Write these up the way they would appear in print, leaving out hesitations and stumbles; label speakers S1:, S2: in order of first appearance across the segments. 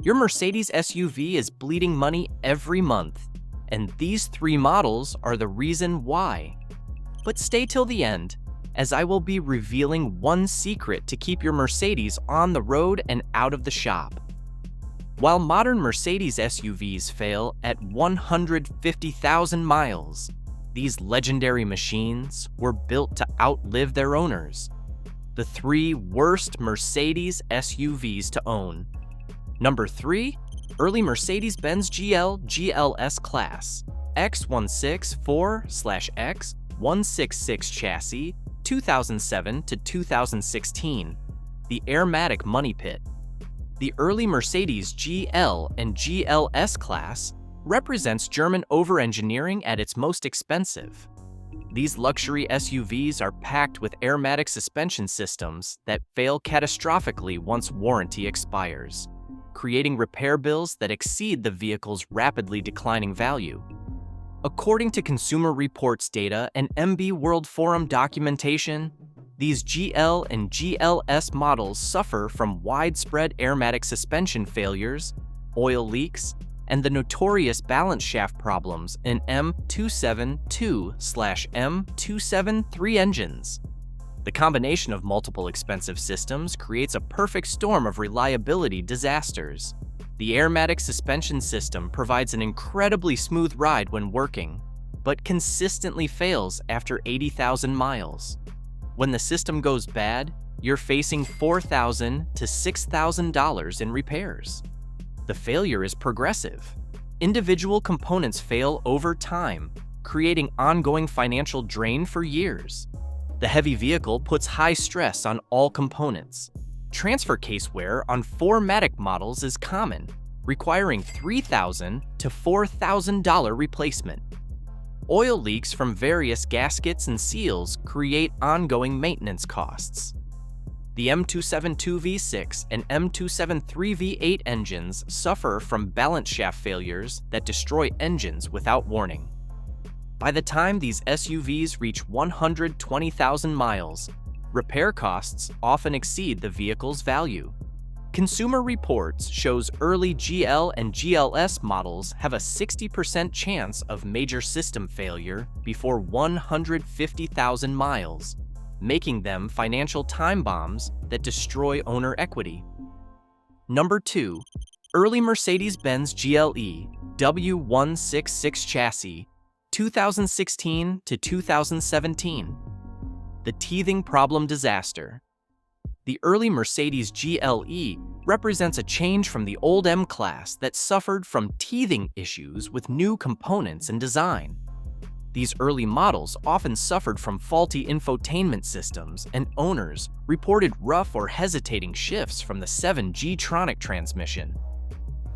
S1: Your Mercedes SUV is bleeding money every month, and these three models are the reason why. But stay till the end, as I will be revealing one secret to keep your Mercedes on the road and out of the shop. While modern Mercedes SUVs fail at 150,000 miles, these legendary machines were built to outlive their owners. The three worst Mercedes SUVs to own. Number 3, early Mercedes-Benz GLK Class, X164/X166 chassis, 2007 to 2016, the Airmatic Money Pit. The early Mercedes GL and GLS class represents German over-engineering at its most expensive. These luxury SUVs are packed with Airmatic suspension systems that fail catastrophically once warranty expires, creating repair bills that exceed the vehicle's rapidly declining value. According to Consumer Reports data and MB World Forum documentation, these GL and GLS models suffer from widespread Airmatic suspension failures, oil leaks, and the notorious balance shaft problems in M272/M273 engines. The combination of multiple expensive systems creates a perfect storm of reliability disasters. The Airmatic suspension system provides an incredibly smooth ride when working, but consistently fails after 80,000 miles. When the system goes bad, you're facing $4,000 to $6,000 in repairs. The failure is progressive. Individual components fail over time, creating ongoing financial drain for years. The heavy vehicle puts high stress on all components. Transfer case wear on 4MATIC models is common, requiring $3,000 to $4,000 replacement. Oil leaks from various gaskets and seals create ongoing maintenance costs. The M272 V6 and M273 V8 engines suffer from balance shaft failures that destroy engines without warning. By the time these SUVs reach 120,000 miles, repair costs often exceed the vehicle's value. Consumer Reports shows early GL and GLS models have a 60% chance of major system failure before 150,000 miles, making them financial time bombs that destroy owner equity. Number 2, early Mercedes-Benz GLE W166 chassis, 2016 to 2017. The teething problem disaster. The early Mercedes GLE represents a change from the old M-Class that suffered from teething issues with new components and design. These early models often suffered from faulty infotainment systems, and owners reported rough or hesitating shifts from the 7G-tronic transmission.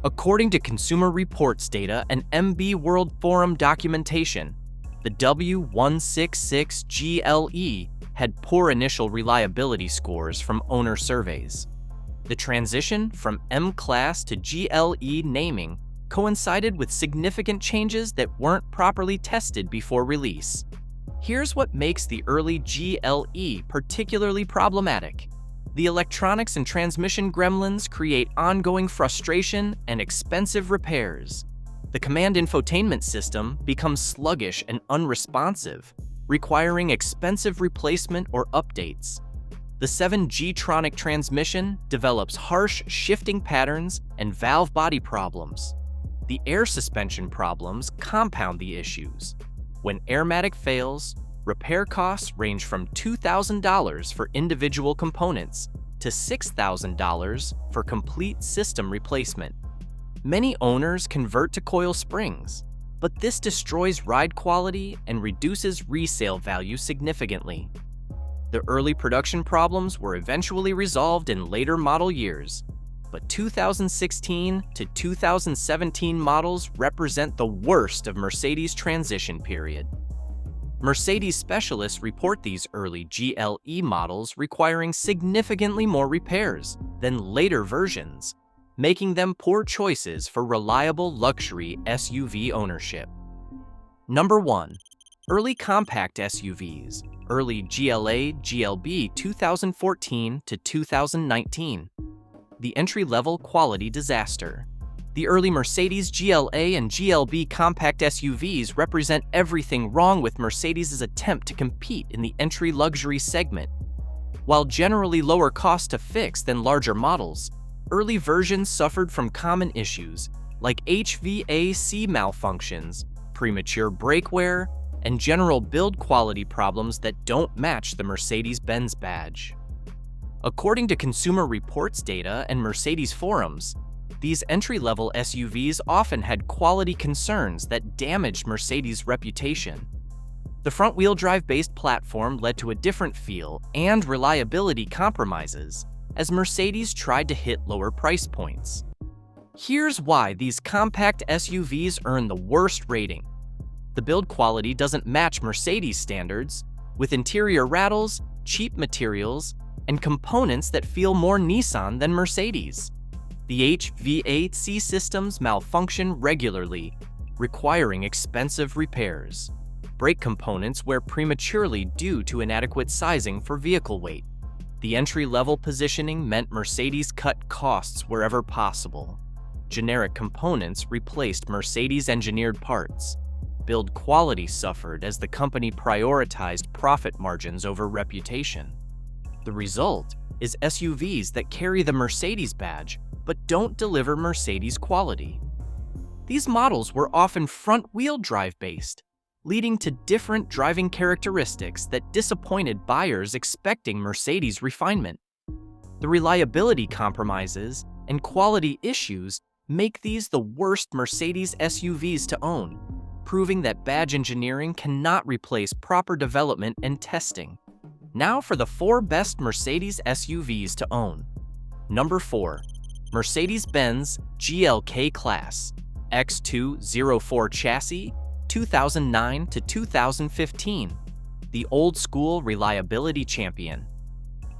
S1: According to Consumer Reports data and MB World Forum documentation, the W166 GLE had poor initial reliability scores from owner surveys. The transition from M-Class to GLE naming coincided with significant changes that weren't properly tested before release. Here's what makes the early GLE particularly problematic. The electronics and transmission gremlins create ongoing frustration and expensive repairs. The command infotainment system becomes sluggish and unresponsive, requiring expensive replacement or updates. The 7G-tronic transmission develops harsh shifting patterns and valve body problems. The air suspension problems compound the issues. When Airmatic fails, repair costs range from $2,000 for individual components to $6,000 for complete system replacement. Many owners convert to coil springs, but this destroys ride quality and reduces resale value significantly. The early production problems were eventually resolved in later model years, but 2016 to 2017 models represent the worst of Mercedes' transition period. Mercedes specialists report these early GLE models requiring significantly more repairs than later versions, making them poor choices for reliable luxury SUV ownership. Number 1. Early compact SUVs, early GLA, GLB 2014 to 2019. the entry-level quality disaster. The early Mercedes GLA and GLB compact SUVs represent everything wrong with Mercedes' attempt to compete in the entry luxury segment. While generally lower cost to fix than larger models, early versions suffered from common issues like HVAC malfunctions, premature brake wear, and general build quality problems that don't match the Mercedes-Benz badge. According to Consumer Reports data and Mercedes forums, these entry-level SUVs often had quality concerns that damaged Mercedes' reputation. The front-wheel drive-based platform led to a different feel and reliability compromises as Mercedes tried to hit lower price points. Here's why these compact SUVs earn the worst rating. The build quality doesn't match Mercedes standards, with interior rattles, cheap materials, and components that feel more Nissan than Mercedes. The HVAC systems malfunction regularly, requiring expensive repairs. Brake components wear prematurely due to inadequate sizing for vehicle weight. The entry-level positioning meant Mercedes cut costs wherever possible. Generic components replaced Mercedes-engineered parts. Build quality suffered as the company prioritized profit margins over reputation. The result is SUVs that carry the Mercedes badge but don't deliver Mercedes quality. These models were often front-wheel drive based, leading to different driving characteristics that disappointed buyers expecting Mercedes refinement. The reliability compromises and quality issues make these the worst Mercedes SUVs to own, proving that badge engineering cannot replace proper development and testing. Now for the 4 best Mercedes SUVs to own. Number 4. Mercedes-Benz GLK Class X204 chassis, 2009 to 2015. The old-school reliability champion.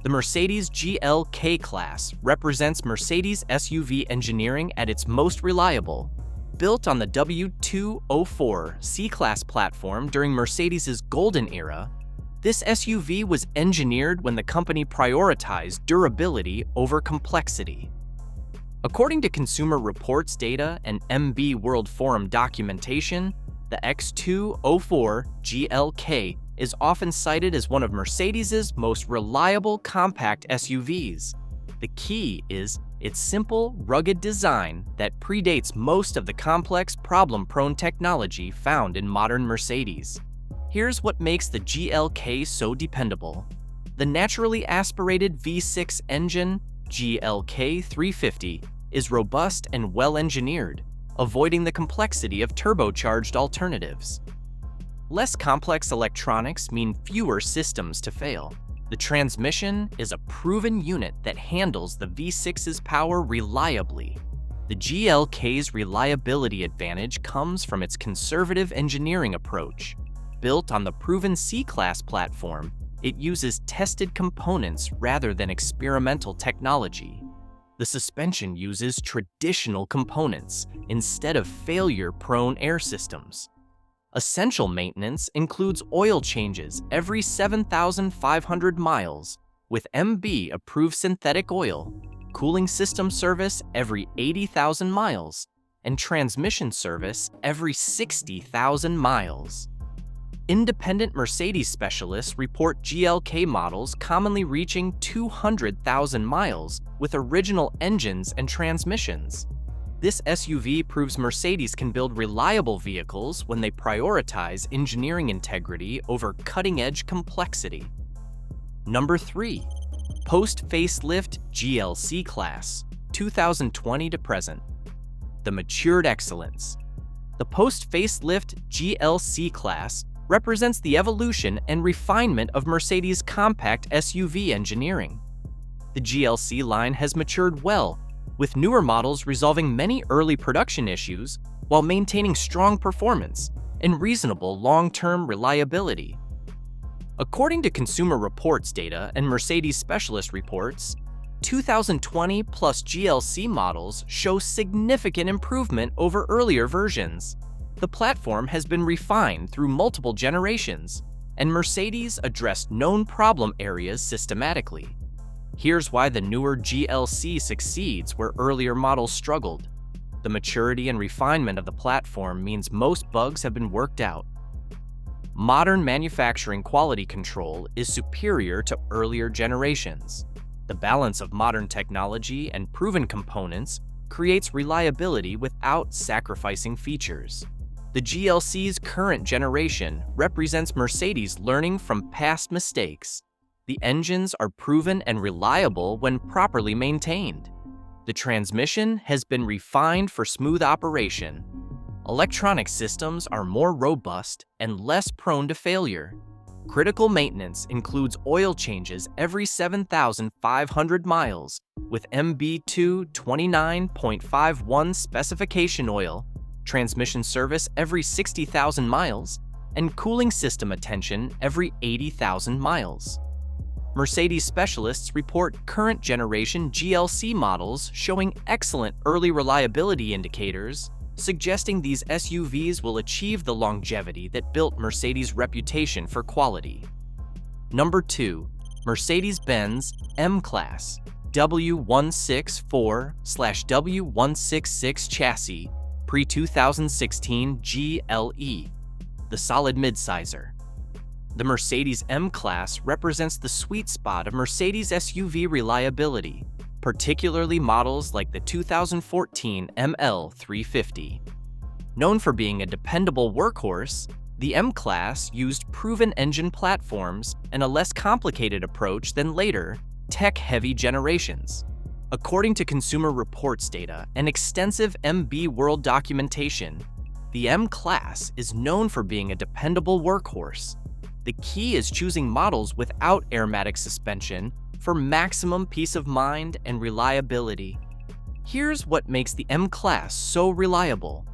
S1: The Mercedes GLK Class represents Mercedes SUV engineering at its most reliable. Built on the W204 C-Class platform during Mercedes' golden era, this SUV was engineered when the company prioritized durability over complexity. According to Consumer Reports data and MB World Forum documentation, the X204 GLK is often cited as one of Mercedes' most reliable compact SUVs. The key is its simple, rugged design that predates most of the complex, problem-prone technology found in modern Mercedes. Here's what makes the GLK so dependable. The naturally aspirated V6 engine, GLK 350, is robust and well-engineered, avoiding the complexity of turbocharged alternatives. Less complex electronics mean fewer systems to fail. The transmission is a proven unit that handles the V6's power reliably. The GLK's reliability advantage comes from its conservative engineering approach. Built on the proven C-Class platform, it uses tested components rather than experimental technology. The suspension uses traditional components instead of failure-prone air systems. Essential maintenance includes oil changes every 7,500 miles with MB-approved synthetic oil, cooling system service every 80,000 miles, and transmission service every 60,000 miles. Independent Mercedes specialists report GLK models commonly reaching 200,000 miles with original engines and transmissions. This SUV proves Mercedes can build reliable vehicles when they prioritize engineering integrity over cutting-edge complexity. Number 3. Post-facelift GLC Class, 2020 to present. The matured excellence. The post-facelift GLC Class represents the evolution and refinement of Mercedes' compact SUV engineering. The GLC line has matured well, with newer models resolving many early production issues while maintaining strong performance and reasonable long-term reliability. According to Consumer Reports data and Mercedes specialist reports, 2020 plus GLC models show significant improvement over earlier versions. The platform has been refined through multiple generations, and Mercedes addressed known problem areas systematically. Here's why the newer GLC succeeds where earlier models struggled. The maturity and refinement of the platform means most bugs have been worked out. Modern manufacturing quality control is superior to earlier generations. The balance of modern technology and proven components creates reliability without sacrificing features. The GLC's current generation represents Mercedes learning from past mistakes. The engines are proven and reliable when properly maintained. The transmission has been refined for smooth operation. Electronic systems are more robust and less prone to failure. Critical maintenance includes oil changes every 7,500 miles, with MB2 29.51 specification oil, transmission service every 60,000 miles, and cooling system attention every 80,000 miles. Mercedes specialists report current generation GLC models showing excellent early reliability indicators, suggesting these SUVs will achieve the longevity that built Mercedes' reputation for quality. Number 2. Mercedes-Benz M-Class W164/W166 chassis pre-2016 GLE, the solid midsizer. The Mercedes M-Class represents the sweet spot of Mercedes SUV reliability, particularly models like the 2014 ML350. Known for being a dependable workhorse, the M-Class used proven engine platforms and a less complicated approach than later, tech-heavy generations. According to Consumer Reports data and extensive MB World documentation, the M-Class is known for being a dependable workhorse. The key is choosing models without airmatic suspension for maximum peace of mind and reliability. Here's what makes the M-Class so reliable.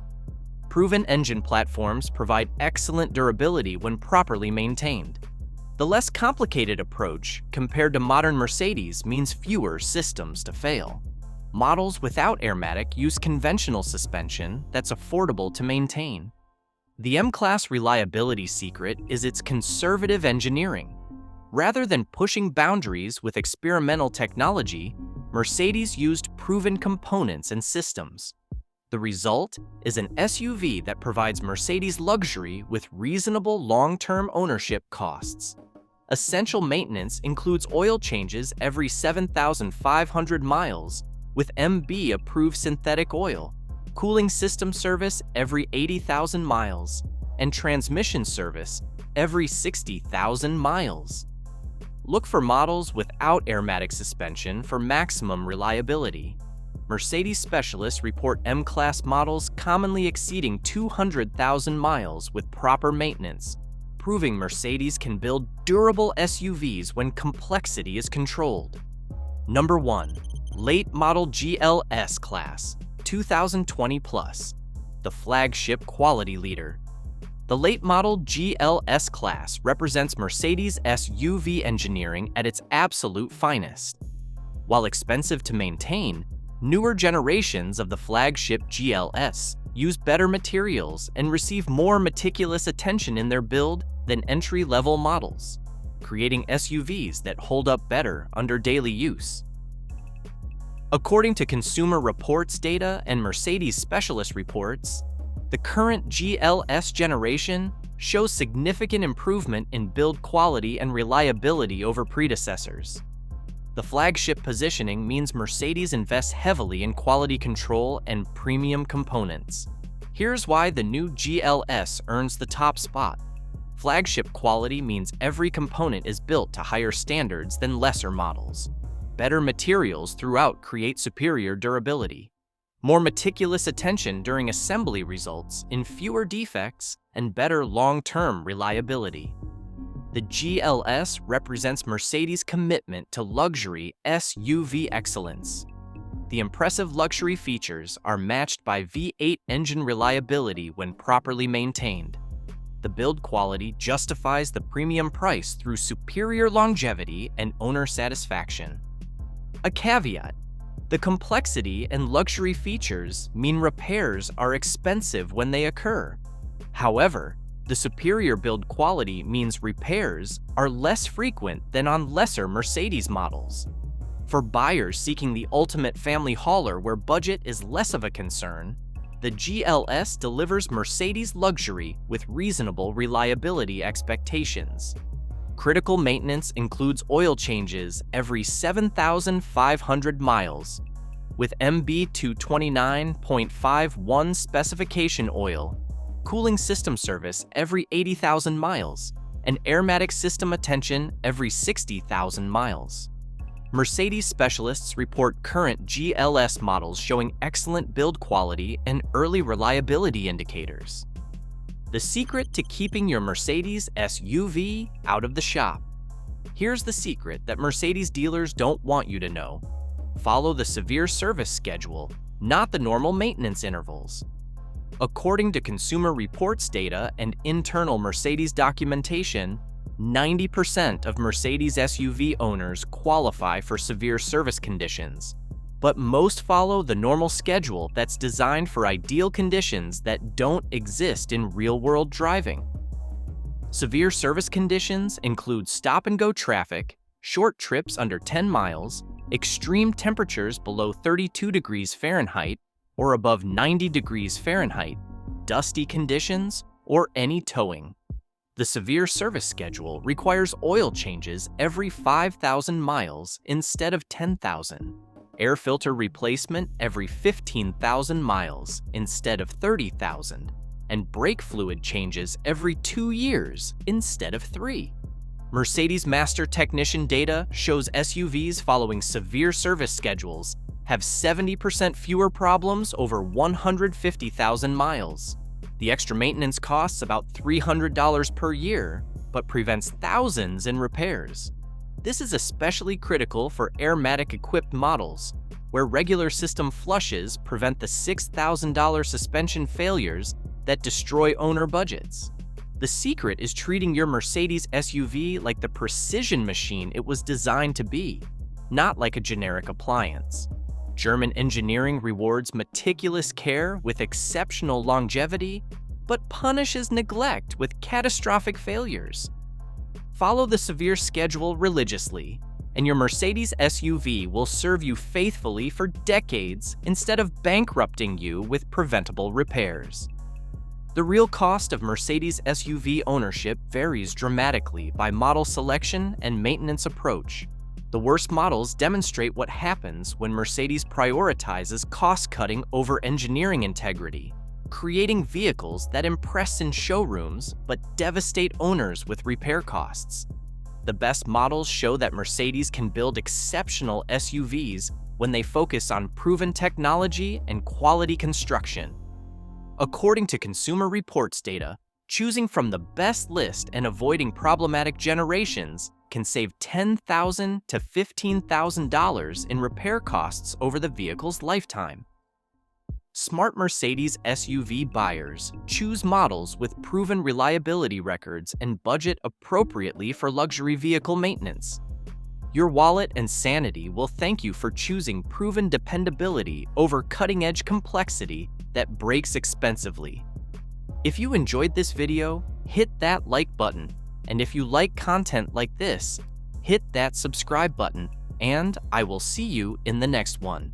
S1: Proven engine platforms provide excellent durability when properly maintained. The less complicated approach compared to modern Mercedes means fewer systems to fail. Models without airmatic use conventional suspension that's affordable to maintain. The M-Class reliability secret is its conservative engineering. Rather than pushing boundaries with experimental technology, Mercedes used proven components and systems. The result is an SUV that provides Mercedes luxury with reasonable long-term ownership costs. Essential maintenance includes oil changes every 7,500 miles with MB-approved synthetic oil, cooling system service every 80,000 miles, and transmission service every 60,000 miles. Look for models without airmatic suspension for maximum reliability. Mercedes specialists report M-Class models commonly exceeding 200,000 miles with proper maintenance, proving Mercedes can build durable SUVs when complexity is controlled. Number 1. Late Model GLS Class 2020 Plus, the flagship quality leader. The late model GLS Class represents Mercedes SUV engineering at its absolute finest. While expensive to maintain, newer generations of the flagship GLS use better materials and receive more meticulous attention in their build than entry-level models, creating SUVs that hold up better under daily use. According to Consumer Reports data and Mercedes specialist reports, the current GLS generation shows significant improvement in build quality and reliability over predecessors. The flagship positioning means Mercedes invests heavily in quality control and premium components. Here's why the new GLS earns the top spot. Flagship quality means every component is built to higher standards than lesser models. Better materials throughout create superior durability. More meticulous attention during assembly results in fewer defects and better long-term reliability. The GLS represents Mercedes' commitment to luxury SUV excellence. The impressive luxury features are matched by V8 engine reliability when properly maintained. The build quality justifies the premium price through superior longevity and owner satisfaction. A caveat: the complexity and luxury features mean repairs are expensive when they occur. However, the superior build quality means repairs are less frequent than on lesser Mercedes models. For buyers seeking the ultimate family hauler where budget is less of a concern, the GLS delivers Mercedes luxury with reasonable reliability expectations. Critical maintenance includes oil changes every 7,500 miles, with MB229.51 specification oil, cooling system service every 80,000 miles, and airmatic system attention every 60,000 miles. Mercedes specialists report current GLS models showing excellent build quality and early reliability indicators. The secret to keeping your Mercedes SUV out of the shop. Here's the secret that Mercedes dealers don't want you to know. Follow the severe service schedule, not the normal maintenance intervals. According to Consumer Reports data and internal Mercedes documentation, 90% of Mercedes SUV owners qualify for severe service conditions, but most follow the normal schedule that's designed for ideal conditions that don't exist in real-world driving. Severe service conditions include stop-and-go traffic, short trips under 10 miles, extreme temperatures below 32 degrees Fahrenheit or above 90 degrees Fahrenheit, dusty conditions, or any towing. The severe service schedule requires oil changes every 5,000 miles instead of 10,000, air filter replacement every 15,000 miles instead of 30,000, and brake fluid changes every 2 years instead of 3. Mercedes Master Technician data shows SUVs following severe service schedules have 70% fewer problems over 150,000 miles. The extra maintenance costs about $300 per year, but prevents thousands in repairs. This is especially critical for airmatic-equipped models, where regular system flushes prevent the $6,000 suspension failures that destroy owner budgets. The secret is treating your Mercedes SUV like the precision machine it was designed to be, not like a generic appliance. German engineering rewards meticulous care with exceptional longevity, but punishes neglect with catastrophic failures. Follow the severe schedule religiously, and your Mercedes SUV will serve you faithfully for decades instead of bankrupting you with preventable repairs. The real cost of Mercedes SUV ownership varies dramatically by model selection and maintenance approach. The worst models demonstrate what happens when Mercedes prioritizes cost-cutting over engineering integrity, creating vehicles that impress in showrooms but devastate owners with repair costs. The best models show that Mercedes can build exceptional SUVs when they focus on proven technology and quality construction. According to Consumer Reports data, choosing from the best list and avoiding problematic generations can save $10,000 to $15,000 in repair costs over the vehicle's lifetime. Smart Mercedes SUV buyers choose models with proven reliability records and budget appropriately for luxury vehicle maintenance. Your wallet and sanity will thank you for choosing proven dependability over cutting-edge complexity that breaks expensively. If you enjoyed this video, hit that like button. And if you like content like this, hit that subscribe button, and I will see you in the next one.